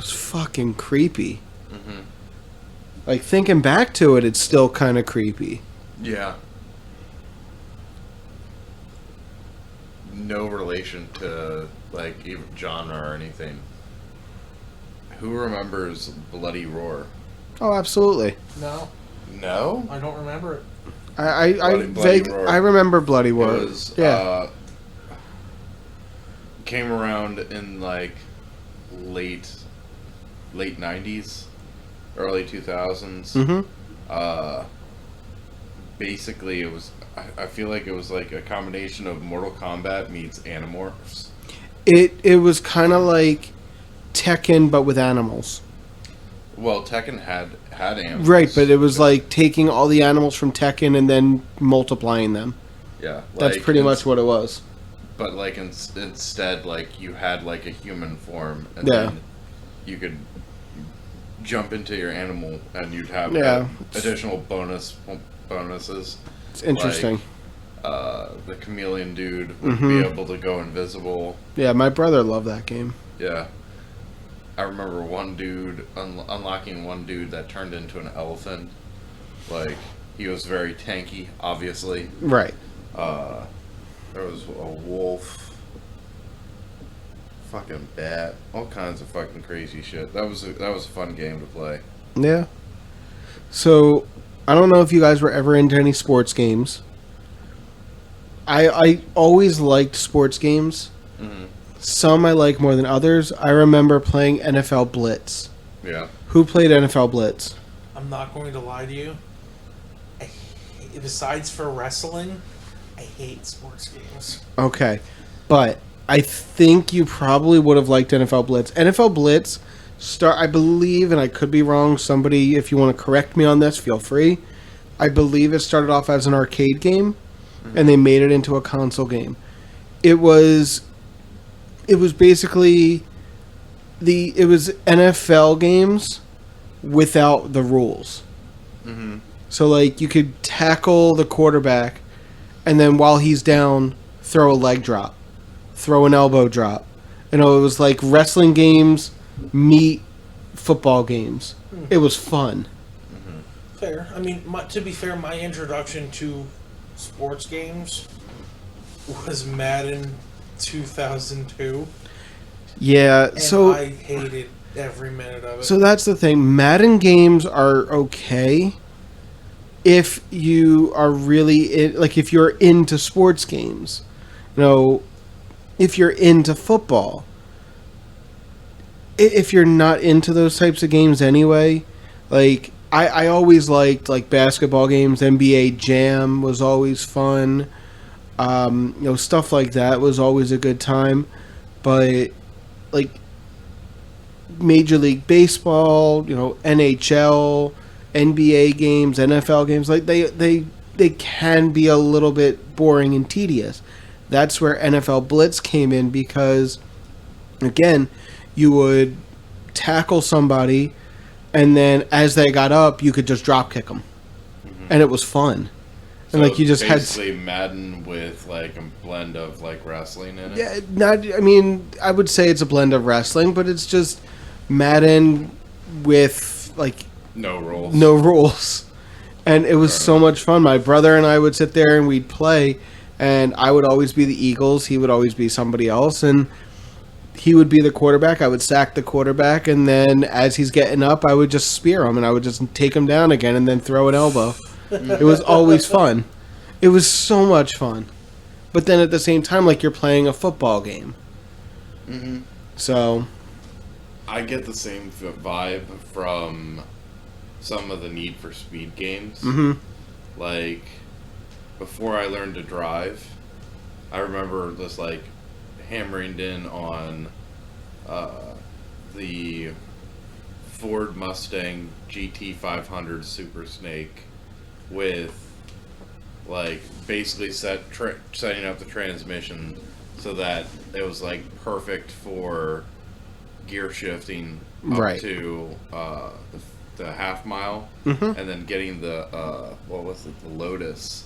fucking creepy. Like, thinking back to it, it's still kind of creepy. Yeah. No relation to, like, even genre or anything. Who remembers Bloody Roar? Oh, absolutely. No, No? I don't remember it. Bloody Roar. I remember Bloody It Roar. was, Yeah. came around in, like, late 90s, early 2000s. Basically, it was, I feel like it was like a combination of Mortal Kombat meets Animorphs. It was kind of like Tekken, but with animals. Well, Tekken had animals. Right, but it was like taking all the animals from Tekken and then multiplying them. Yeah. That's like, pretty much what it was. But, like, instead, like, you had, like, a human form, and Yeah. then you could jump into your animal, and you'd have additional bonuses. It's interesting. The chameleon dude would be able to go invisible. Yeah, my brother loved that game. Yeah. I remember one dude, unlocking one dude that turned into an elephant. Like, he was very tanky, obviously. Right. There was a wolf. Fucking bat. All kinds of fucking crazy shit. That was a fun game to play. Yeah. So, I don't know if you guys were ever into any sports games. I always liked sports games. Some I like more than others. I remember playing NFL Blitz. Yeah. Who played NFL Blitz? I'm not going to lie to you. Besides for wrestling, I hate sports games. Okay. But I think you probably would have liked NFL Blitz. NFL Blitz I believe, and I could be wrong, somebody, if you want to correct me on this, feel free. I believe it started off as an arcade game, and they made it into a console game. It was basically it was NFL games without the rules. So, like, you could tackle the quarterback, and then while he's down, throw a leg drop, throw an elbow drop. You know, it was like wrestling games meet football games. It was fun. Fair. I mean, to be fair, my introduction to sports games was Madden 2002. Yeah, And so I hated every minute of it. so that's the thing. Madden games are okay if you are really like if you're into sports games. You know, if you're into football. If you're not into those types of games anyway, like I always liked like basketball games. NBA Jam was always fun. You know, stuff like that was always a good time. But like Major League Baseball, you know, NHL, NBA games, NFL games, like they can be a little bit boring and tedious. That's where NFL Blitz came in because, again, you would tackle somebody, and then as they got up, you could just drop kick them, and it was fun. And So like you just had basically Madden with like a blend of like wrestling in it. yeah, not. I mean, I would say it's a blend of wrestling, but it's just Madden with like No rules. no rules. And it was so much fun. My brother and I would sit there and we'd play, and I would always be the Eagles. He would always be somebody else, and he would be the quarterback. I would sack the quarterback, and then as he's getting up, I would just spear him, and I would just take him down again, and then throw an elbow. It was always fun. It was so much fun. But then at the same time, like you're playing a football game. Mm-hmm. So, I get the same vibe from some of the Need for Speed games. mm-hmm. Like, before I learned to drive, I remember just like hammering in on the Ford Mustang GT500 Super Snake with like basically setting up the transmission so that it was like perfect for gear shifting up Right. to the half mile, Mhm. and then getting the what was it, the Lotus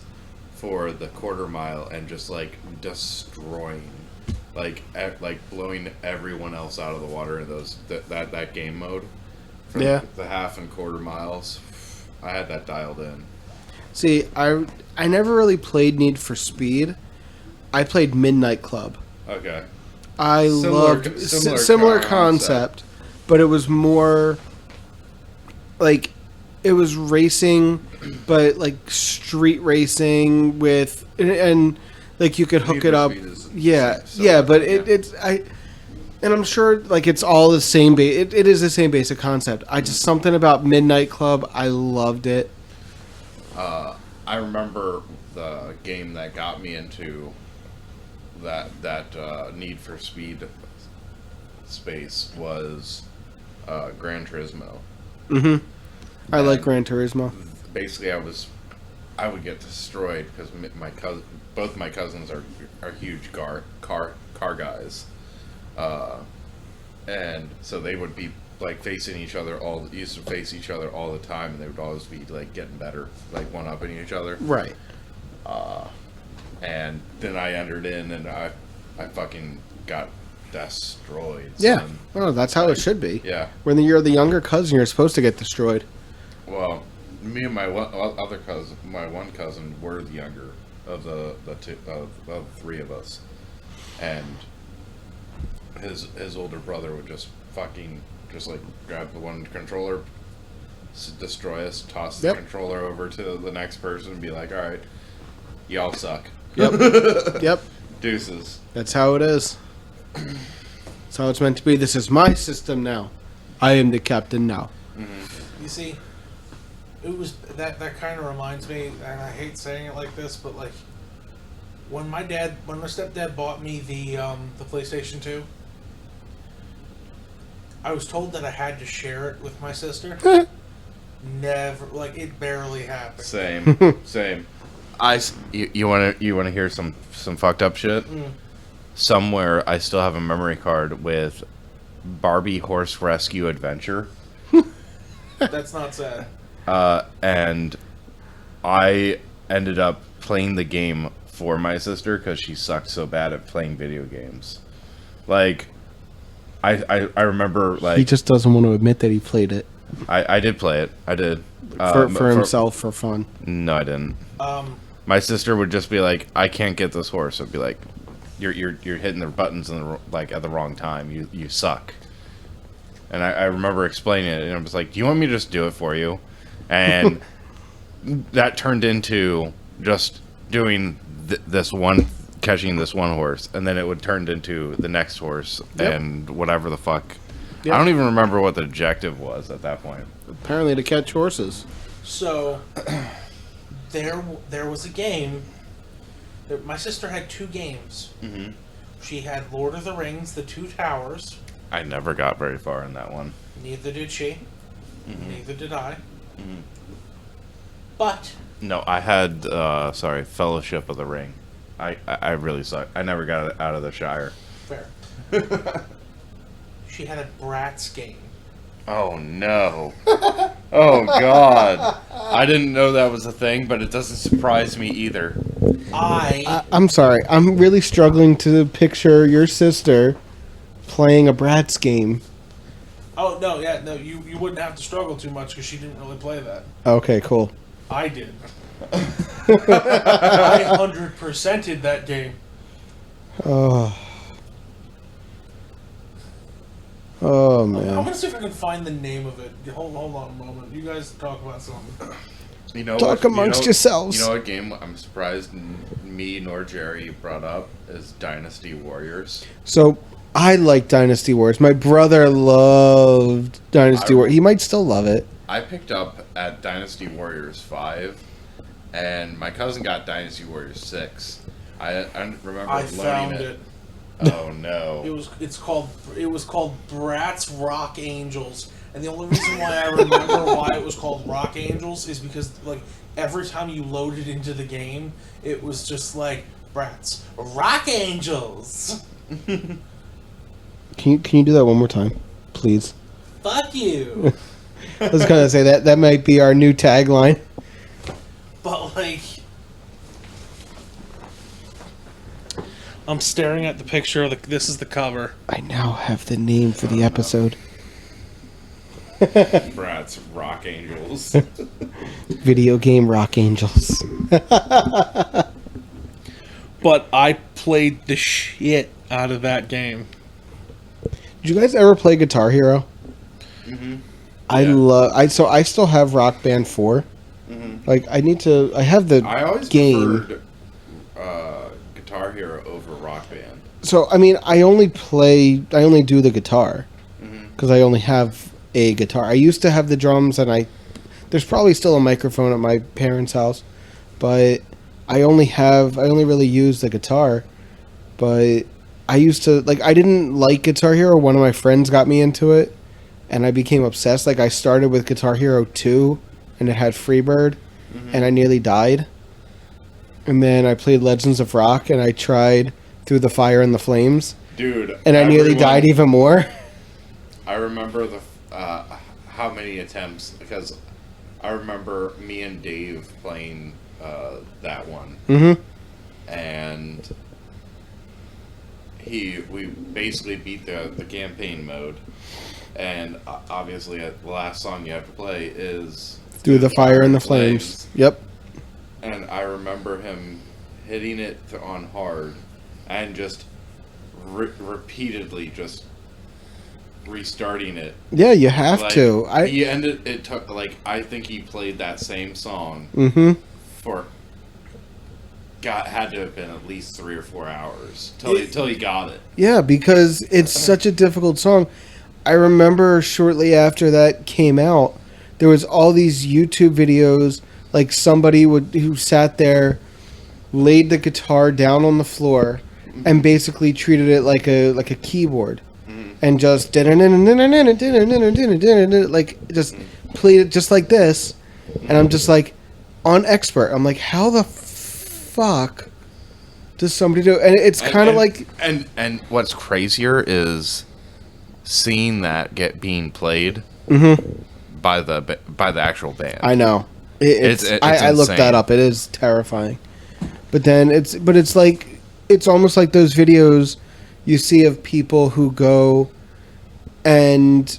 for the quarter mile, and just like destroying, like blowing everyone else out of the water in those that game mode. For Yeah. the half and quarter miles, I had that dialed in. See, I never really played Need for Speed. I played Midnight Club. Okay. I loved similar concept, but it was more like it was racing, but like street racing with and like you could hook Need it for up. Speed is Yeah, similar, yeah, but yeah. it's and I'm sure like it's all the same. It is the same basic concept. I just something about Midnight Club. I loved it. I remember the game that got me into that Need for Speed space was Gran Turismo. Mm-hmm. I like And Gran Turismo. Basically, I would get destroyed because both my cousins are huge car guys, and so they would be like facing each other used to face each other all the time, and they would always be like getting better, like one upping each other. Right. And then I entered in, and I fucking got destroyed. Yeah. son. Oh, that's how it should be. Yeah. When you're the younger cousin, you're supposed to get destroyed. Well, me and my other cousin, my one cousin, were the younger of the two of the three of us, and his older brother would just like grab the one controller, destroy us, toss the Yep. controller over to the next person, and be like, "All right, y'all suck." Yep. Yep. Deuces. That's how it is. That's how it's meant to be. This is my system now. I am the captain now. You see, it was that kind of reminds me, and I hate saying it like this, but like when my stepdad bought me the PlayStation 2, I was told that I had to share it with my sister. Never, like it barely happened. Same. You want to hear some fucked up shit? Somewhere I still have a memory card with Barbie Horse Rescue Adventure. That's not sad. And I ended up playing the game for my sister because she sucked so bad at playing video games. Like, I remember, like... He just doesn't want to admit that he played it. I did play it. I did. For himself, for fun. No, I didn't. My sister would just be like, I can't get this horse. I'd be like, you're hitting the buttons at the wrong time. You suck. And I remember explaining it, and I was like, do you want me to just do it for you? And that turned into just doing catching this one horse, and then it would turn into the next horse, Yep. and whatever the fuck. Yep. I don't even remember what the objective was at that point. Apparently to catch horses. So there was a game. My sister had two games. Mm-hmm. She had Lord of the Rings: The Two Towers. I never got very far in that one. Neither did she. Mm-hmm. Neither did I. Mhm. But No, I had, Fellowship of the Ring. I really suck. I never got it out of the Shire. Fair. She had a Bratz game. Oh no. Oh god. I didn't know that was a thing, but it doesn't surprise me either. I'm sorry. I'm really struggling to picture your sister playing a Bratz game. Oh, no, yeah, no, you wouldn't have to struggle too much because she didn't really play that. Okay, cool. I did. I 100%ed that game. Oh. Oh, I'm man. gonna see if I can find the name of it. Hold on a moment. You guys talk about something. You know Talk amongst yourselves. You know what game I'm surprised me nor Jerry brought up is Dynasty Warriors. So, I like Dynasty Wars. My brother loved Dynasty Wars. He might still love it. I picked up at Dynasty Warriors 5, and my cousin got Dynasty Warriors 6. I remember I loading found it. it. Oh no! It was called Bratz Rock Angels, and the only reason why I remember why it was called Rock Angels is because like every time you loaded into the game, it was just like Bratz Rock Angels. Can you do that one more time, please? Fuck you. I was gonna say that might be our new tagline. But like, I'm staring at the picture of this is the cover. I now have the name for the episode. Bratz Rock Angels. Video game Rock Angels. But I played the shit out of that game. Did you guys ever play Guitar Hero? Mm-hmm. So I still have Rock Band 4. Mm-hmm. Like I have the I always game. preferred Guitar Hero over Rock Band. So I mean, I only do the guitar Mm-hmm. because I only have a guitar. I used to have the drums, and there's probably still a microphone at my parents' house, but I only really use the guitar. But I used to I didn't like Guitar Hero. One of my friends got me into it, and I became obsessed. Like I started with Guitar Hero 2, and it had Freebird, and I nearly died. And then I played Legends of Rock, and I tried Through the Fire and the Flames. Dude, And I nearly died even more. I remember how many attempts, because I remember me and Dave playing that one. Mm-hmm. And we basically beat the campaign mode. And obviously the last song you have to play is Through the Fire and the Flames. Yep. And I remember him hitting it on hard and just repeatedly just restarting it. Yeah, you have to. It took I think he played that same song for had to have been at least 3 or 4 hours till he got it. Yeah, because it's such a difficult song. I remember shortly after that came out, there was all these YouTube videos, like somebody who sat there, laid the guitar down on the floor, and basically treated it like a keyboard, and just just played it just like this, and I'm just like, on expert. I'm like, how the fuck does somebody do? And it's kind of like, and what's crazier is seeing that being played by the actual band. I know. It's I looked that up. It is terrifying. But then it's almost like those videos you see of people who go and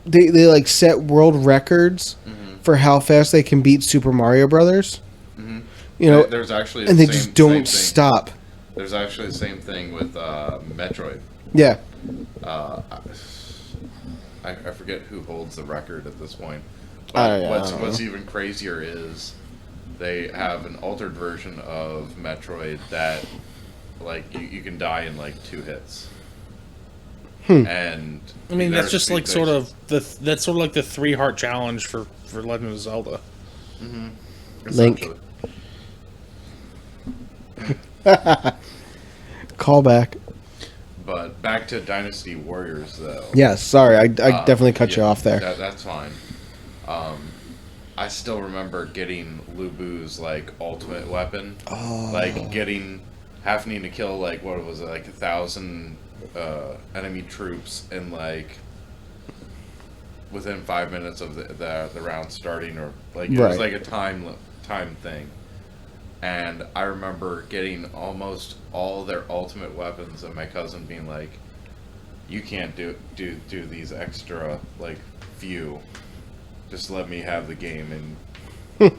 they set world records for how fast they can beat Super Mario Brothers. You know, there's actually and they just don't stop. There's actually the same thing with Metroid. Yeah. I forget who holds the record at this point. But what's even crazier is they have an altered version of Metroid that you can die in 2 hits. And I mean that's just that's sort of like the 3 heart challenge for Legend of Zelda. Link. Callback. But back to Dynasty Warriors, though. Yeah, sorry, I definitely cut you off there. That's fine. I still remember getting Lubu's like ultimate weapon, Oh. like having to kill like what was it, like 1,000 enemy troops in like within 5 minutes of the round starting, or like it was Right. like a time thing. And I remember getting almost all their ultimate weapons, and my cousin being like, "You can't do these extra like few. Just let me have the game." And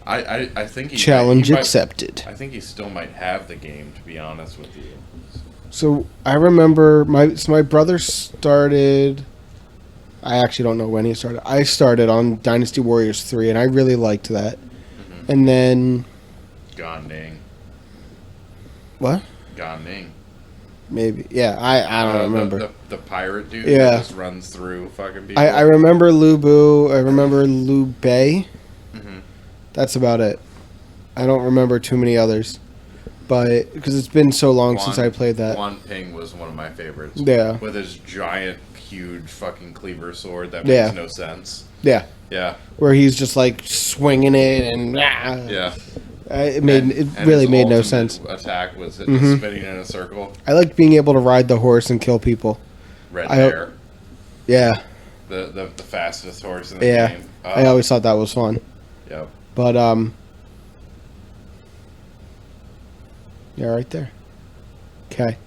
I think Challenge he might, accepted. I think he still might have the game, to be honest with you. So I remember my brother started. I actually don't know when he started. I started on Dynasty Warriors 3, and I really liked that. Mm-hmm. And then Gan Ning. what? Gan Ning. Maybe, yeah. I don't remember. The pirate dude Yeah. that just runs through fucking people. I remember Lubu. I remember Liu Bei. Mm-hmm. That's about it. I don't remember too many others, but because it's been so long since I played that. Juan Ping was one of my favorites. Yeah. With his giant, huge fucking cleaver sword that Yeah. makes no sense. Yeah, Yeah. where he's just like swinging it and Yeah. it And really his made no ultimate sense. Attack was it Mhm. spinning in a circle. I like being able to ride the horse and kill people. Red I- hair. Yeah, The fastest horse in the yeah. game. I always thought that was fun, Yep. but yeah, right there. Okay.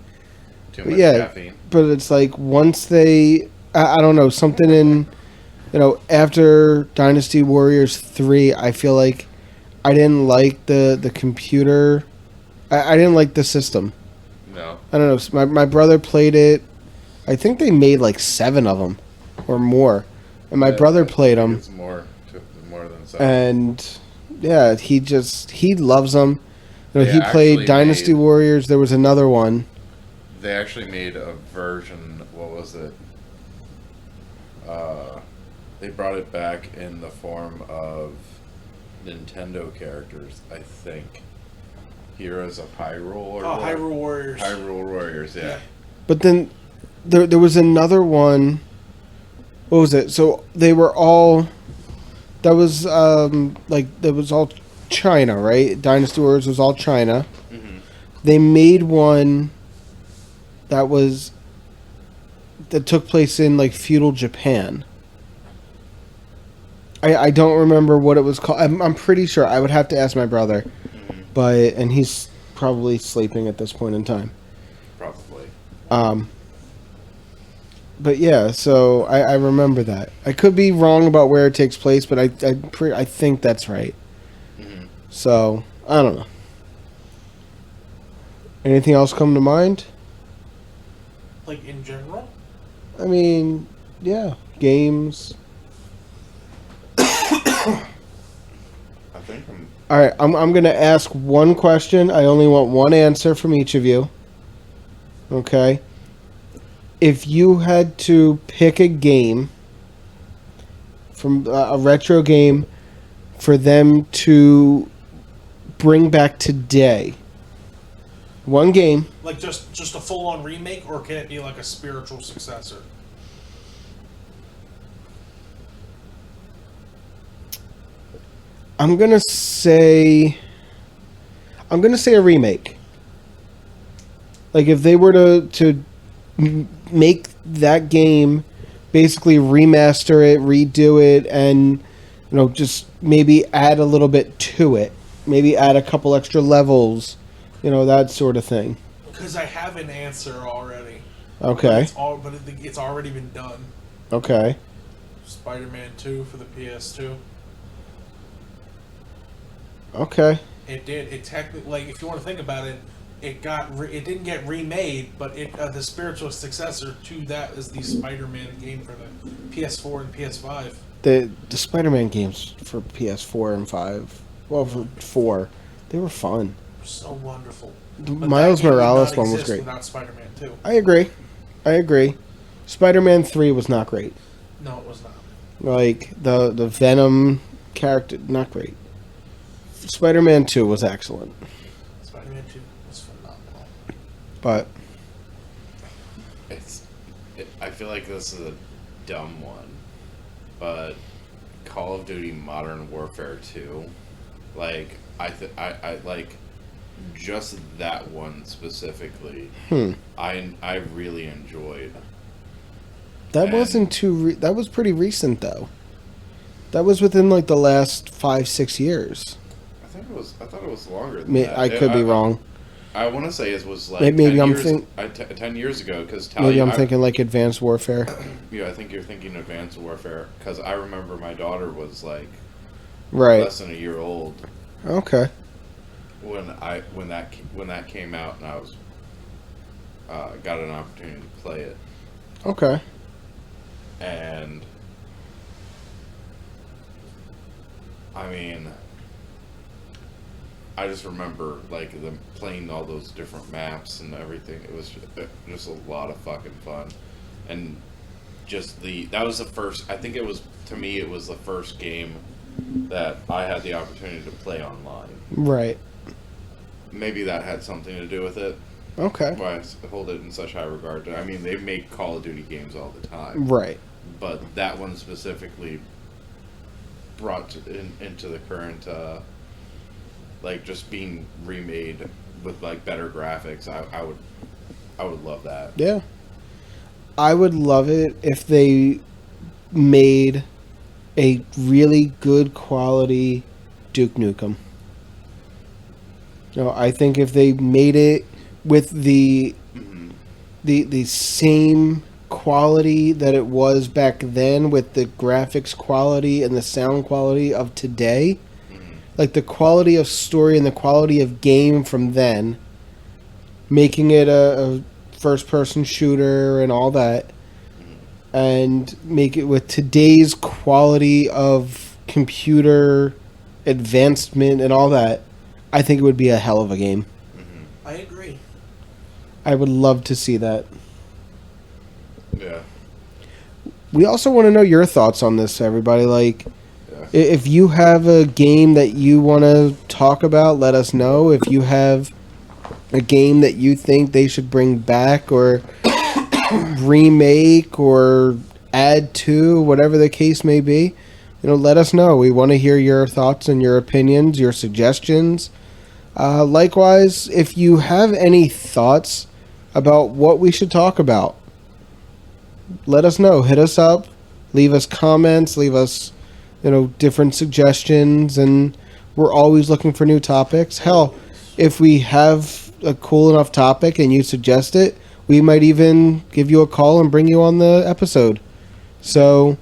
Too But much yeah. caffeine. But it's like once they, I don't know, something in, after Dynasty Warriors 3, I feel like I didn't like the computer. I didn't like the system. No. I don't know. My brother played it. I think they made like 7 of them or more. And my Yeah, brother I played think them. It's more than seven. And yeah, he loves them. They He played actually Dynasty made- Warriors. There was another one. They actually made a version. What was it? They brought it back in the form of Nintendo characters, I think. Heroes of Hyrule or what? Hyrule Warriors. Hyrule Warriors, yeah. But then there was another one. What was it? So they were all. That was that was all China, right? Dynasty Warriors was all China. Mm-hmm. They made one that took place in like feudal Japan. I don't remember what it was called. I'm pretty sure. I would have to ask my brother, and he's probably sleeping at this point in time. Probably. But yeah, so I remember that. I could be wrong about where it takes place, but I think that's right. Mm-hmm. So I don't know. Anything else come to mind? Like in general? I mean, yeah, games. I think I'm. All right, I'm gonna ask one question. I only want one answer from each of you. Okay. If you had to pick a game from a retro game for them to bring back today, one game. Like just a full on remake, or can it be like a spiritual successor? I'm gonna say a remake. Like if they were to make that game, basically remaster it, redo it, and just maybe add a little bit to it, maybe add a couple extra levels, that sort of thing. Because I have an answer already. Okay. But it's already been done. Okay. Spider-Man 2 for the PS2. Okay. It did. It technically, like, if you want to think about it, it didn't get remade, but the spiritual successor to that is the Spider-Man game for the PS4 and PS5. The Spider-Man games for PS4 and 5, well, for 4, they were fun. So wonderful. The But Miles that game would Morales not one was exist great. Without Spider-Man 2. I agree. Spider-Man 3 was not great. No, it was not. Like, the Venom character, not great. Spider-Man 2 was excellent. Spider-Man 2 was phenomenal. But, I feel like this is a dumb one, but Call of Duty Modern Warfare 2, like I like just that one specifically. I really enjoyed. That And- wasn't that was pretty recent though. That was within like the last 5-6 years. I thought it was longer than that. I could be wrong. I want to say it was like Maybe 10 I'm years, 10 years ago, because Maybe I'm thinking like Advanced Warfare. Yeah, I think you're thinking Advanced Warfare, because I remember my daughter was like Right. less than a year old Okay. when that came out, and I was got an opportunity to play it, Okay. and I mean, I just remember like them playing all those different maps and everything. It was just a lot of fucking fun, and just that was the first. I think it was, to me, it was the first game that I had the opportunity to play online. Right. Maybe that had something to do with it. Okay. Why I hold it in such high regard. I mean, they make Call of Duty games all the time, Right. but that one specifically brought into the current, like, just being remade with like better graphics. I would love that. Yeah. I would love it if they made a really good quality Duke Nukem. You know, I think if they made it with the same quality that it was back then, with the graphics quality and the sound quality of today, like the quality of story and the quality of game from then, making it a first-person shooter and all that, and make it with today's quality of computer advancement and all that, I think it would be a hell of a game. I agree. I would love to see that. Yeah. We also want to know your thoughts on this, everybody. Like, Yeah. if you have a game that you want to talk about, let us know. If you have a game that you think they should bring back or remake or add to, whatever the case may be, let us know. We want to hear your thoughts and your opinions, your suggestions. Likewise, if you have any thoughts about what we should talk about, let us know. Hit us up. Leave us comments. Leave us, different suggestions. And we're always looking for new topics. Hell, if we have a cool enough topic and you suggest it, we might even give you a call and bring you on the episode. So,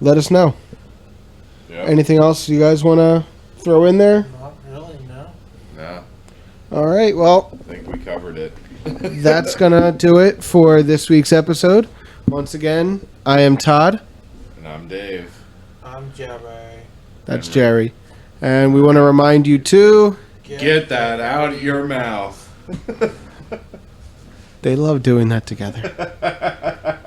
let us know. Yep. Anything else you guys want to throw in there? Not really, no. Yeah. All right, well, I think we covered it. that's going to do it for this week's episode. Once again, I am Todd. And I'm Dave. I'm Jerry. That's Jerry. And we want to remind you, too, Get that out of your mouth. they love doing that together.